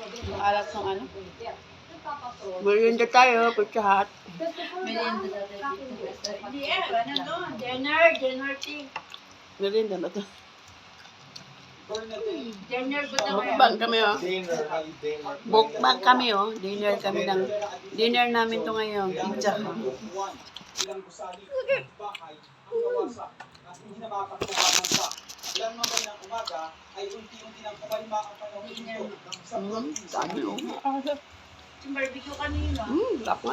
Alat ng ano? Merienda tayo, putsahat. Merienda natin. Hindi ano doon. Dinner tea. Merienda na to. Dinner ko daw. Mukbang kami, oh. Mukbang kami, oh. Dinner kami ng... Dinner namin to ngayon. Pizza. Ilang gusali, bahay, ang nawasak, at hindi na makapagpapanan pa. Ilang naman ng umaga ay unti-unti ng kumalma ang panahon dito sa Dami, oh. Yung barbecue kanina. Lapa.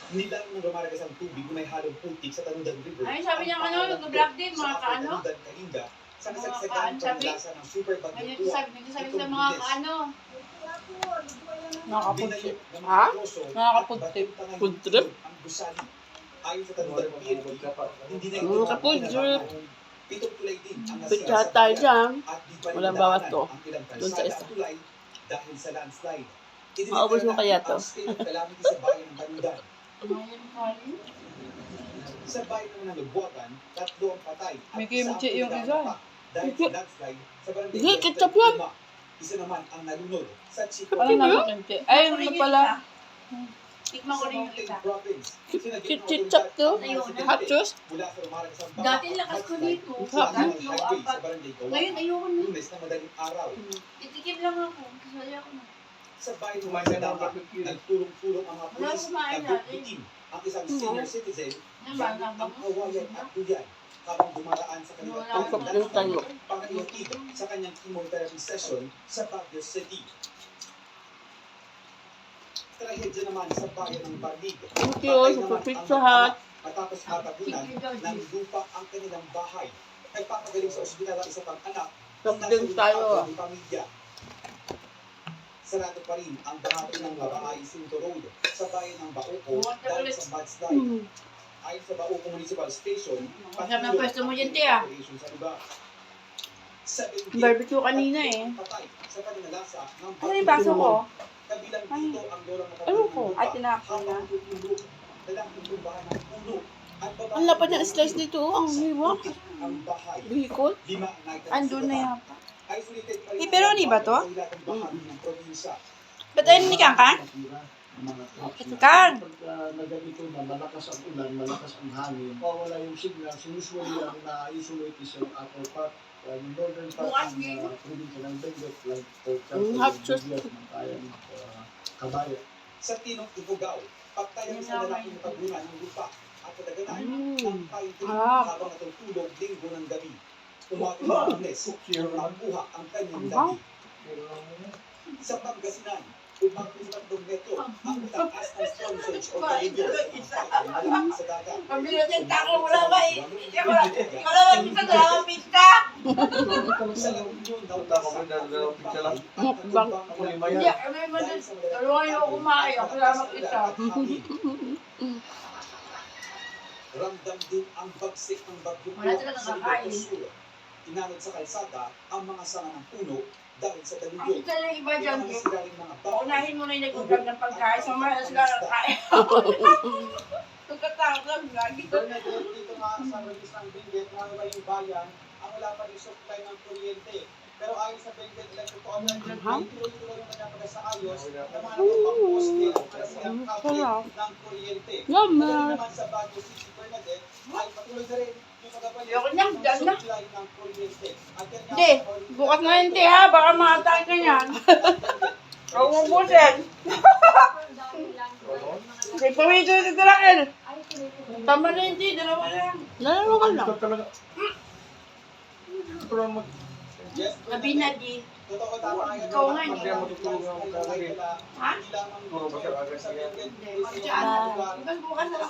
Nilang ng rumaragas ang tubig na may halong putik sa Tanudan River. Ay, sabi niya nag-vlog din, mga kaano. Tanudan Kalinga, sa Mga kasagsagan kaan, ng sabi? pamilasa ng super Ayun, bagyo. sabi sa mga kaano. Nakaputsi. Ha? Nakakaputip. Food trip? Ang gusali. Ayon sa Tanudan PNP, hindi na Nakapud trip. Pitong tulay din ang nasira Pizzahat sa tayo bayan. dyan. At di pa rin Walang bawat nadaanan to. ang ilang Doon sa kalsada isa. at tulay dahil sa landslide. Maubos mo kaya to? Ang state of calamity sa bayan ng Tanudan. Sa bayan naman ng Lugbuatan, 3 ang patay. At May isa ang kimchi yung pinagdaan isa. pa dahil sa landslide sa barangay Hindi, West ketchup Taguig, yan. 5. Isa naman ang nalunod sa Chico. Ano naman kimchi? Ay, ano pala? Tikman ko rin yung isa. Ketchup to? Hot sauce? Dati lakas ko dito. Dati yung apat. Ngayon ayoko na. Lunes na madaling araw. Titikim lang ako. Kasali ako na. Sa bayan ng Maynilama, nagtulong-tulong ang mga pulis kumain na natin. itim ang isang senior citizen Naman, gamit ang naman. kawayan at duyan habang dumaraan sa kanilang Wala. Ang kapatid tayo. pang-iotid sa kanyang chemotherapy session sa Baguio City. Trahedya naman sa bayan ng Barlig. Thank you sa Pizza Hut. Matapos matabunan ng lupa ang kanilang bahay. Nagpapagaling sa ospital ang isa pang anak Stop ng din tayo. ng pamilya. Sarado pa rin ang bahagi ng Mabahay Sinto Road sa bayan ng Baoco dahil sa mudslide. Ayon sa Baoco Municipal Station, Masarap ng pwesto mo dyan, Tia. sa lugar. 70 Barbecue kanina eh. patay sa paninalasa ng Ano yung baso ko? Kabilang dito ang lolang Ano ko? Ay, tinapon na. Ang lapad ng slice nito, oh. Ang hiwa. Ang bahay. Bihikol. Andun na yata. Isolated pa rin Eh, pero ni ba to? sa ilang bahagi ng probinsya. Ba't ayun ni Kang? Kang! Na ganito na malakas ang ulan, malakas ang hangin, mawala yung signals, usually ang na-isolate is yung upper part, northern part Bukas ng dito. probinsya ng Benguet, like for example, Hot yung sauce. Bibias ng Tayan, Kabayo. Sa Tinong Ifugao, pagtayan sa lalaking tabunan ng lupa at kadaganan ng kaitri habang natutulog linggo ng gabi. Umating ng Lunes, mabuha ang kanyang gabi. Sa Pangasinan, umabot sa 3 metro ang taas ng storm surge o Caribbean sa dagat. Pabila dyan, tako mo lang ba eh. Ikaw lang pizza, dalawang pizza. Sa La Union daw Mukbang. Hindi, ano yung mga dalawang yung kumain. Ako lang mag-isa. Ramdam din ang bagsik ng bagyo Wala talaga sa kakain. Ilocos Sur. Inanod sa kalsada ang mga sanga ng puno dahil sa Ang daluyong. isa lang iba dyan. Mga siraling mga Paunahin mo na yung nag-vlog ng pagkain. So, mga sila kain. Pagkatawag lang, lagi to. Bernadette, dito nga sa release ng Benguet, mga yung bayan, ang wala pa rin supply ng kuryente. Pero ayon sa Benguet Electric Cooperative, ay tuloy-tuloy naman naman sa ayos ng mga nakapag-poste at para silang cable ng kuryente. Yum, Pagdating na. naman sa Baguio City, Bernadette, ay patuloy na rin yung pagpapalit Ayoko na, ng dyan na. supply ng kuryente. At yan nga, Hindi, bukas na yun, ha? Baka maatay ka niyan. Huwag mo busin. May pamito yung titilakil. Tama na hindi, dalawa lang. Dalawa ka lang. Ito talaga. Ito lang yes, Sabi na di. totoo tama yan. Ikaw nga, Hindi hindi ako matutulog ng Ha? Hindi lamang Puro ba siya agad? sa Benguet, Hindi, mag-dyan. Bukas na lang